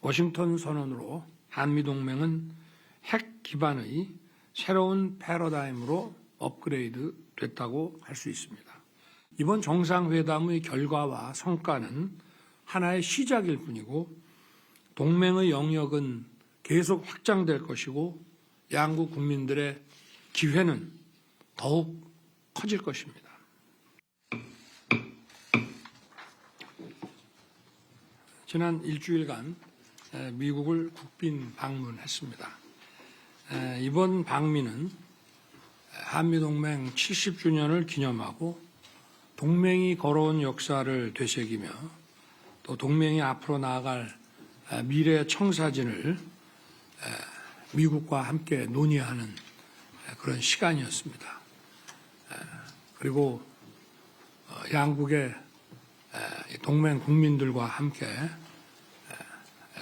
워싱턴 선언으로 한미동맹은 핵 기반의 새로운 패러다임으로 업그레이드 됐다고 할 수 있습니다. 이번 정상회담의 결과와 성과는 하나의 시작일 뿐이고 동맹의 영역은 계속 확장될 것이고 양국 국민들의 기회는 더욱 커질 것입니다. 지난 일주일간 미국을 국빈 방문했습니다. 이번 방미는 한미동맹 70주년을 기념하고 동맹이 걸어온 역사를 되새기며 또 동맹이 앞으로 나아갈 미래 청사진을 미국과 함께 논의하는 그런 시간이었습니다. 그리고 양국의 동맹 국민들과 함께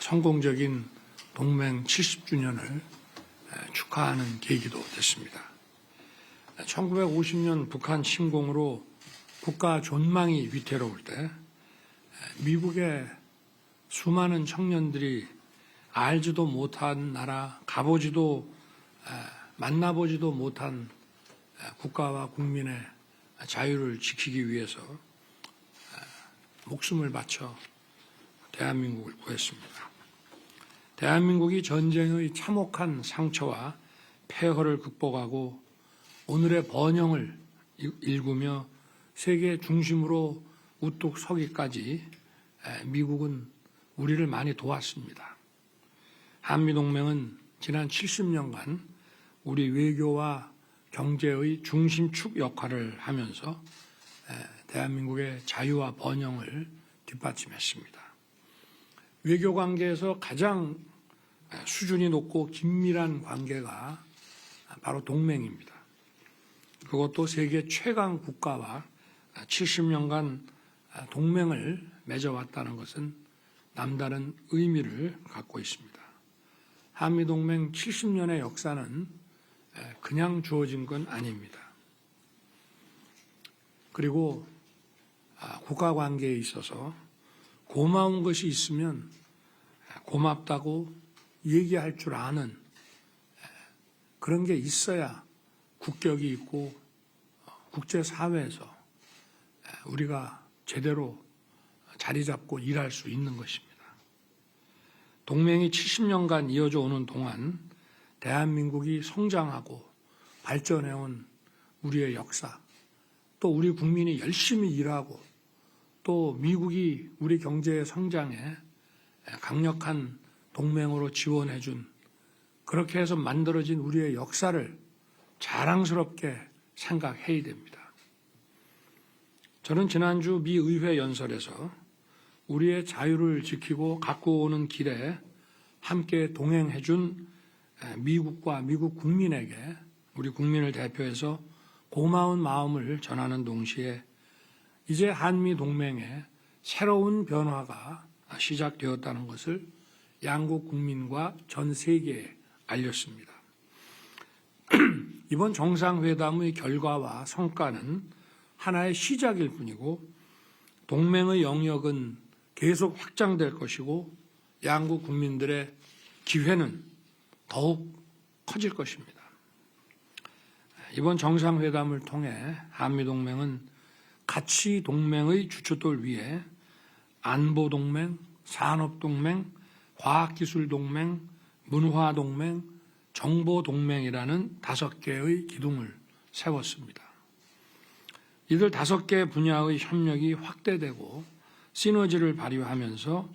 성공적인 동맹 70주년을 축하하는 계기도 됐습니다. 1950년 북한 침공으로 국가 존망이 위태로울 때 미국의 수많은 청년들이 알지도 못한 나라, 가보지도 만나보지도 못한 국가와 국민의 자유를 지키기 위해서 목숨을 바쳐 대한민국을 구했습니다. 대한민국이 전쟁의 참혹한 상처와 폐허를 극복하고 오늘의 번영을 일구며 세계 중심으로 우뚝 서기까지 미국은 우리를 많이 도왔습니다. 한미동맹은 지난 70년간 우리 외교와 경제의 중심축 역할을 하면서 대한민국의 자유와 번영을 뒷받침했습니다. 외교 관계에서 가장 수준이 높고 긴밀한 관계가 바로 동맹입니다. 그것도 세계 최강 국가와 70년간 동맹을 맺어왔다는 것은 남다른 의미를 갖고 있습니다. 한미동맹 70년의 역사는 그냥 주어진 건 아닙니다. 그리고 국가관계에 있어서 고마운 것이 있으면 고맙다고 얘기할 줄 아는 그런 게 있어야 국격이 있고 국제사회에서 우리가 제대로 자리 잡고 일할 수 있는 것입니다. 동맹이 70년간 이어져 오는 동안 대한민국이 성장하고 발전해온 우리의 역사, 또 우리 국민이 열심히 일하고 또 미국이 우리 경제의 성장에 강력한 동맹으로 지원해준 그렇게 해서 만들어진 우리의 역사를 자랑스럽게 생각해야 됩니다. 저는 지난주 미 의회 연설에서 우리의 자유를 지키고 갖고 오는 길에 함께 동행해준 미국과 미국 국민에게 우리 국민을 대표해서 고마운 마음을 전하는 동시에 이제 한미 동맹에 새로운 변화가 시작되었다는 것을 양국 국민과 전 세계에 알렸습니다. 이번 정상회담의 결과와 성과는 하나의 시작일 뿐이고 동맹의 영역은 계속 확장될 것이고 양국 국민들의 기회는 더욱 커질 것입니다. 이번 정상회담을 통해 한미동맹은 가치 동맹의 주춧돌 위에 안보동맹, 산업동맹, 과학기술동맹, 문화동맹, 정보동맹이라는 5개의 기둥을 세웠습니다. 이들 5개 분야의 협력이 확대되고 시너지를 발휘하면서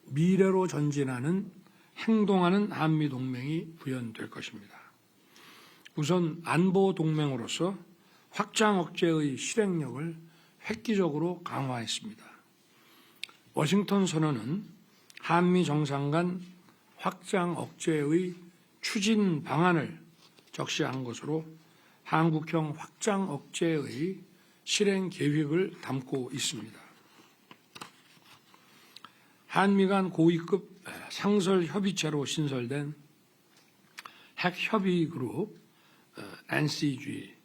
미래로 전진하는 행동하는 한미동맹이 구현될 것입니다. 우선 안보동맹으로서 확장 억제의 실행력을 획기적으로 강화했습니다. 워싱턴 선언은 한미 정상 간 확장 억제의 추진 방안을 적시한 것으로 한국형 확장 억제의 실행 계획을 담고 있습니다. 한미 간 고위급 상설 협의체로 신설된 핵협의그룹 NCG,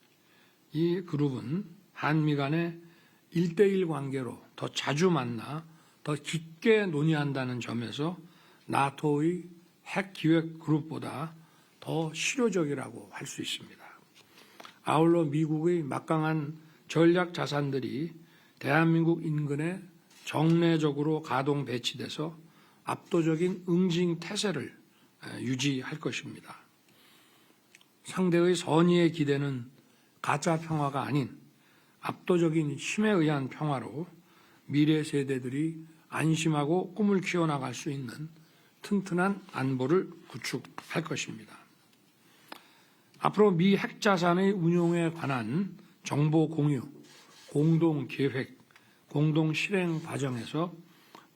이 그룹은 한미 간의 1대1 관계로 더 자주 만나 더 깊게 논의한다는 점에서 나토의 핵기획 그룹보다 더 실효적이라고 할 수 있습니다. 아울러 미국의 막강한 전략 자산들이 대한민국 인근에 정례적으로 가동 배치돼서 압도적인 응징 태세를 유지할 것입니다. 상대의 선의의 기대는 가짜 평화가 아닌 압도적인 힘에 의한 평화로 미래 세대들이 안심하고 꿈을 키워나갈 수 있는 튼튼한 안보를 구축할 것입니다. 앞으로 미 핵자산의 운용에 관한 정보 공유, 공동 계획, 공동 실행 과정에서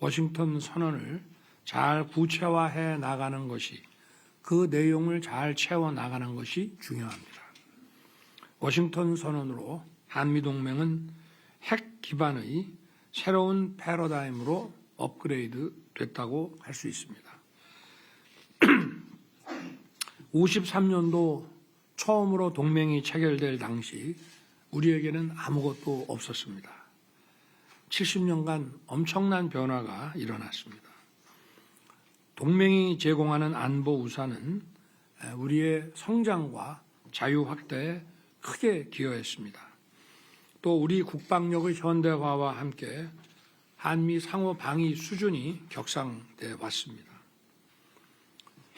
워싱턴 선언을 잘 구체화해 나가는 것이, 그 내용을 잘 채워 나가는 것이 중요합니다. 워싱턴 선언으로 한미동맹은 핵 기반의 새로운 패러다임으로 업그레이드 됐다고 할 수 있습니다. 53년도 처음으로 동맹이 체결될 당시 우리에게는 아무것도 없었습니다. 70년간 엄청난 변화가 일어났습니다. 동맹이 제공하는 안보 우산은 우리의 성장과 자유 확대에 크게 기여했습니다. 또 우리 국방력의 현대화와 함께 한미 상호 방위 수준이 격상돼 왔습니다.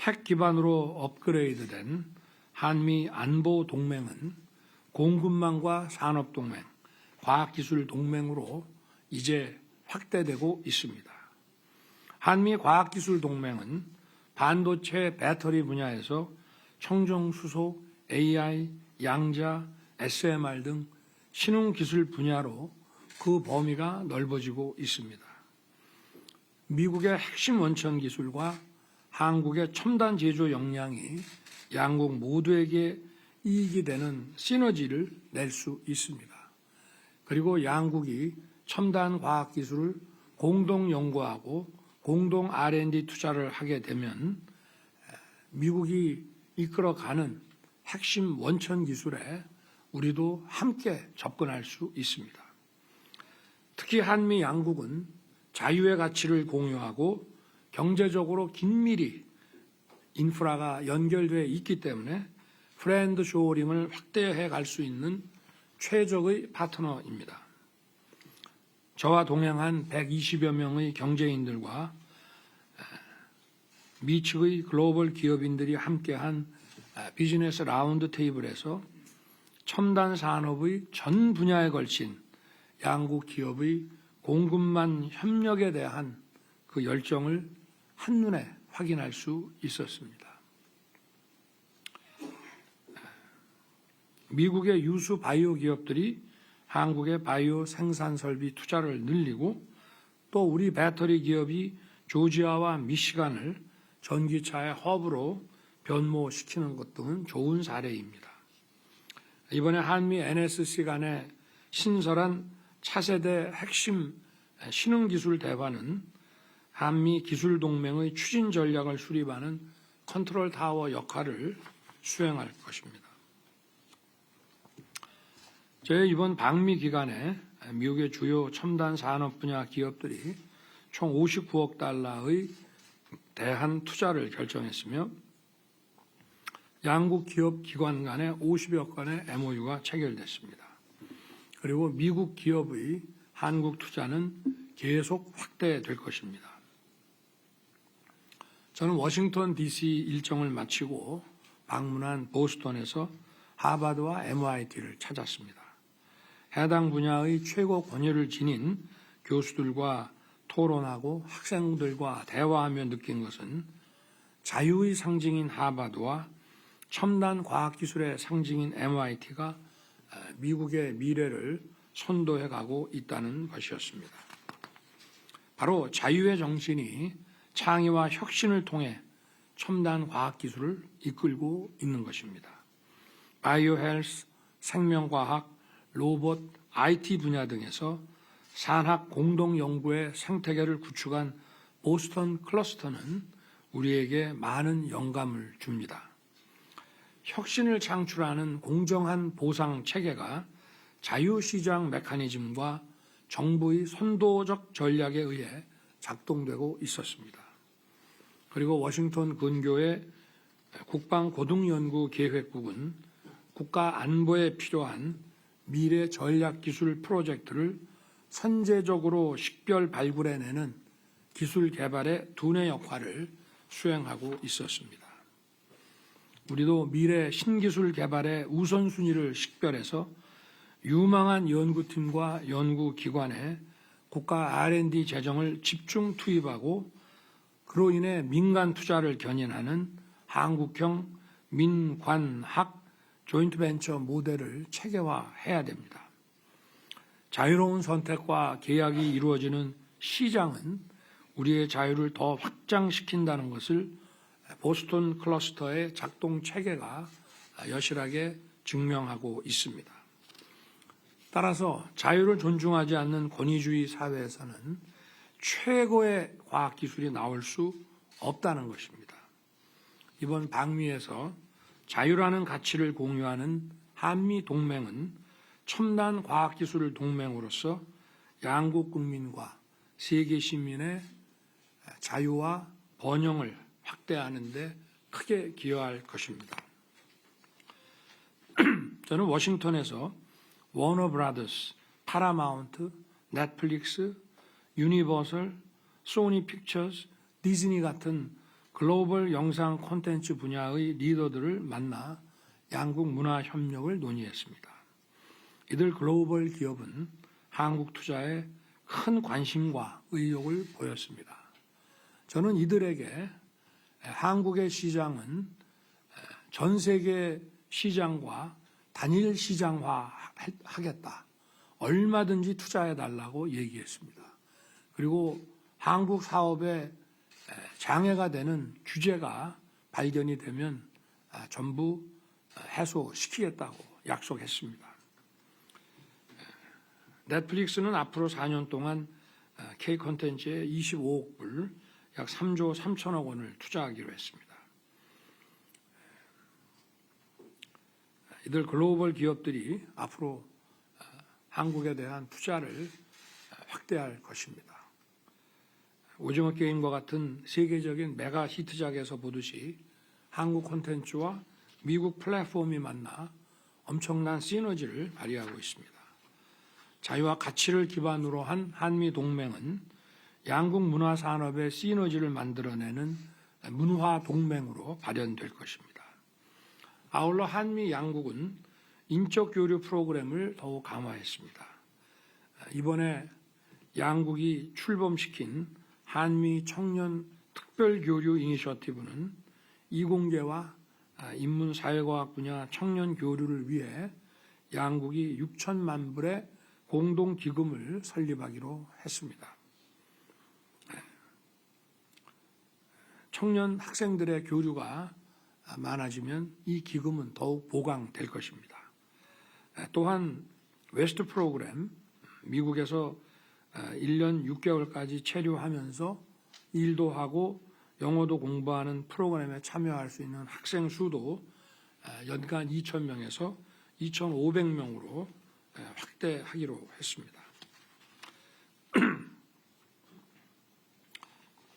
핵 기반으로 업그레이드된 한미 안보 동맹은 공급망과 산업 동맹, 과학기술 동맹으로 이제 확대되고 있습니다. 한미 과학기술 동맹은 반도체 배터리 분야에서 청정수소, AI, 양자, SMR 등 신흥기술 분야로 그 범위가 넓어지고 있습니다. 미국의 핵심 원천 기술과 한국의 첨단 제조 역량이 양국 모두에게 이익이 되는 시너지를 낼 수 있습니다. 그리고 양국이 첨단 과학기술을 공동 연구하고 공동 R&D 투자를 하게 되면 미국이 이끌어가는 핵심 원천 기술에 우리도 함께 접근할 수 있습니다. 특히 한미 양국은 자유의 가치를 공유하고 경제적으로 긴밀히 인프라가 연결되어 있기 때문에 프렌드 쇼어링을 확대해 갈 수 있는 최적의 파트너입니다. 저와 동행한 120여 명의 경제인들과 미 측의 글로벌 기업인들이 함께한 비즈니스 라운드 테이블에서 첨단 산업의 전 분야에 걸친 양국 기업의 공급망 협력에 대한 그 열정을 한눈에 확인할 수 있었습니다. 미국의 유수 바이오 기업들이 한국의 바이오 생산 설비 투자를 늘리고 또 우리 배터리 기업이 조지아와 미시간을 전기차의 허브로 변모시키는 것 등은 좋은 사례입니다. 이번에 한미 NSC 간의 신설한 차세대 핵심 신흥기술 대화는 한미 기술동맹의 추진 전략을 수립하는 컨트롤 타워 역할을 수행할 것입니다. 저희 이번 방미 기간에 미국의 주요 첨단 산업 분야 기업들이 총 59억 달러의 대한 투자를 결정했으며 양국 기업 기관 간에 50여 건의 MOU가 체결됐습니다. 그리고 미국 기업의 한국 투자는 계속 확대될 것입니다. 저는 워싱턴 DC 일정을 마치고 방문한 보스턴에서 하버드와 MIT를 찾았습니다. 해당 분야의 최고 권위를 지닌 교수들과 토론하고 학생들과 대화하며 느낀 것은 자유의 상징인 하버드와 첨단 과학기술의 상징인 MIT가 미국의 미래를 선도해가고 있다는 것이었습니다. 바로 자유의 정신이 창의와 혁신을 통해 첨단 과학기술을 이끌고 있는 것입니다. 바이오 헬스, 생명과학, 로봇, IT 분야 등에서 산학 공동연구의 생태계를 구축한 보스턴 클러스터는 우리에게 많은 영감을 줍니다. 혁신을 창출하는 공정한 보상 체계가 자유시장 메커니즘과 정부의 선도적 전략에 의해 작동되고 있었습니다. 그리고 워싱턴 근교의 국방고등연구계획국은 국가 안보에 필요한 미래 전략기술 프로젝트를 선제적으로 식별 발굴해내는 기술 개발의 두뇌 역할을 수행하고 있었습니다. 우리도 미래 신기술 개발의 우선순위를 식별해서 유망한 연구팀과 연구기관에 국가 R&D 재정을 집중 투입하고 그로 인해 민간 투자를 견인하는 한국형 민관학 조인트벤처 모델을 체계화해야 됩니다. 자유로운 선택과 계약이 이루어지는 시장은 우리의 자유를 더 확장시킨다는 것을 보스턴 클러스터의 작동 체계가 여실하게 증명하고 있습니다. 따라서 자유를 존중하지 않는 권위주의 사회에서는 최고의 과학기술이 나올 수 없다는 것입니다. 이번 방미에서 자유라는 가치를 공유하는 한미 동맹은 첨단 과학기술 동맹으로서 양국 국민과 세계 시민의 자유와 번영을 확대하는 데 크게 기여할 것입니다. 저는 워싱턴에서 워너 브라더스, 파라마운트, 넷플릭스, 유니버설, 소니 픽처스, 디즈니 같은 글로벌 영상 콘텐츠 분야의 리더들을 만나 양국 문화 협력을 논의했습니다. 이들 글로벌 기업은 한국 투자에 큰 관심과 의욕을 보였습니다. 저는 이들에게 한국의 시장은 전 세계 시장과 단일 시장화하겠다. 얼마든지 투자해달라고 얘기했습니다. 그리고 한국 사업에 장애가 되는 규제가 발견이 되면 전부 해소시키겠다고 약속했습니다. 넷플릭스는 앞으로 4년 동안 K 콘텐츠에 25억 불, 약 3조 3천억 원을 투자하기로 했습니다. 이들 글로벌 기업들이 앞으로 한국에 대한 투자를 확대할 것입니다. 오징어 게임과 같은 세계적인 메가 히트작에서 보듯이 한국 콘텐츠와 미국 플랫폼이 만나 엄청난 시너지를 발휘하고 있습니다. 자유와 가치를 기반으로 한 한미 동맹은 양국 문화 산업의 시너지를 만들어내는 문화 동맹으로 발현될 것입니다. 아울러 한미 양국은 인적 교류 프로그램을 더욱 강화했습니다. 이번에 양국이 출범시킨 한미 청년 특별교류 이니셔티브는 이공계와 인문사회과학 분야 청년 교류를 위해 양국이 6천만 불의 공동기금을 설립하기로 했습니다. 청년 학생들의 교류가 많아지면 이 기금은 더욱 보강될 것입니다. 또한 웨스트 프로그램, 미국에서 1년 6개월까지 체류하면서 일도 하고 영어도 공부하는 프로그램에 참여할 수 있는 학생 수도 연간 2,000명에서 2,500명으로 확대하기로 했습니다.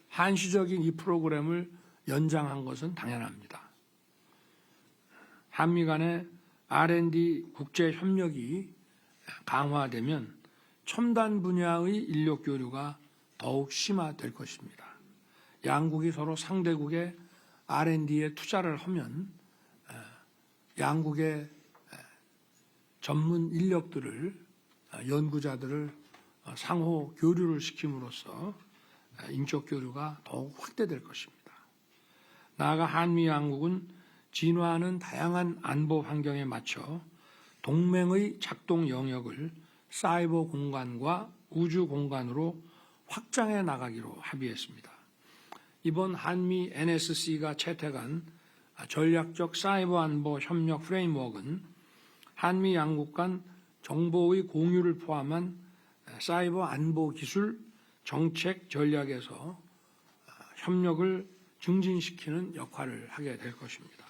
한시적인 이 프로그램을 연장한 것은 당연합니다. 한미 간의 R&D 국제 협력이 강화되면 첨단 분야의 인력 교류가 더욱 심화될 것입니다. 양국이 서로 상대국의 R&D에 투자를 하면 양국의 전문 인력들을, 연구자들을 상호 교류를 시킴으로써 인적 교류가 더욱 확대될 것입니다. 나아가 한미 양국은 진화하는 다양한 안보 환경에 맞춰 동맹의 작동 영역을 사이버 공간과 우주 공간으로 확장해 나가기로 합의했습니다. 이번 한미 NSC가 채택한 전략적 사이버 안보 협력 프레임워크는 한미 양국 간 정보의 공유를 포함한 사이버 안보 기술 정책 전략에서 협력을 증진시키는 역할을 하게 될 것입니다.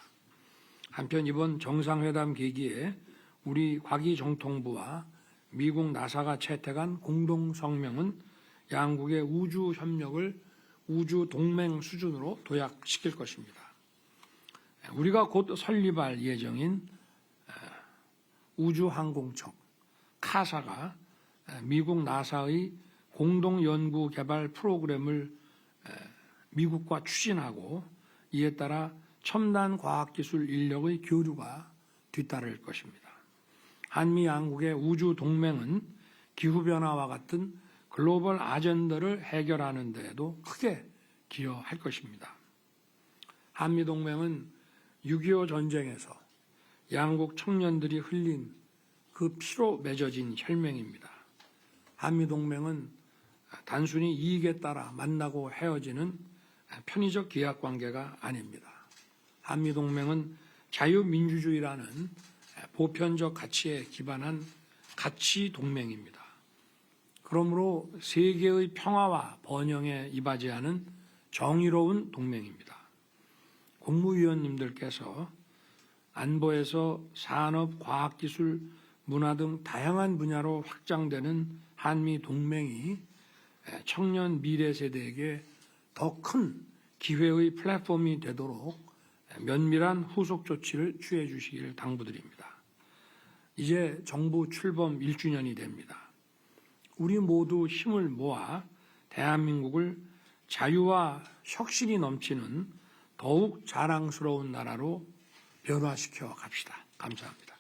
한편 이번 정상회담 계기에 우리 과기정통부와 미국 나사가 채택한 공동성명은 양국의 우주 협력을 우주 동맹 수준으로 도약시킬 것입니다. 우리가 곧 설립할 예정인 우주항공청 카사가 미국 나사의 공동연구개발 프로그램을 미국과 추진하고 이에 따라 첨단 과학기술 인력의 교류가 뒤따를 것입니다. 한미 양국의 우주 동맹은 기후변화와 같은 글로벌 아젠더를 해결하는 데에도 크게 기여할 것입니다. 한미 동맹은 6.25 전쟁에서 양국 청년들이 흘린 그 피로 맺어진 혈맹입니다. 한미 동맹은 단순히 이익에 따라 만나고 헤어지는 편의적 계약 관계가 아닙니다. 한미 동맹은 자유민주주의라는 보편적 가치에 기반한 가치 동맹입니다. 그러므로 세계의 평화와 번영에 이바지하는 정의로운 동맹입니다. 국무위원님들께서 안보에서 산업, 과학기술, 문화 등 다양한 분야로 확장되는 한미 동맹이 청년 미래 세대에게 더 큰 기회의 플랫폼이 되도록 면밀한 후속 조치를 취해 주시길 당부드립니다. 이제 정부 출범 1주년이 됩니다. 우리 모두 힘을 모아 대한민국을 자유와 혁신이 넘치는 더욱 자랑스러운 나라로 변화시켜 갑시다. 감사합니다.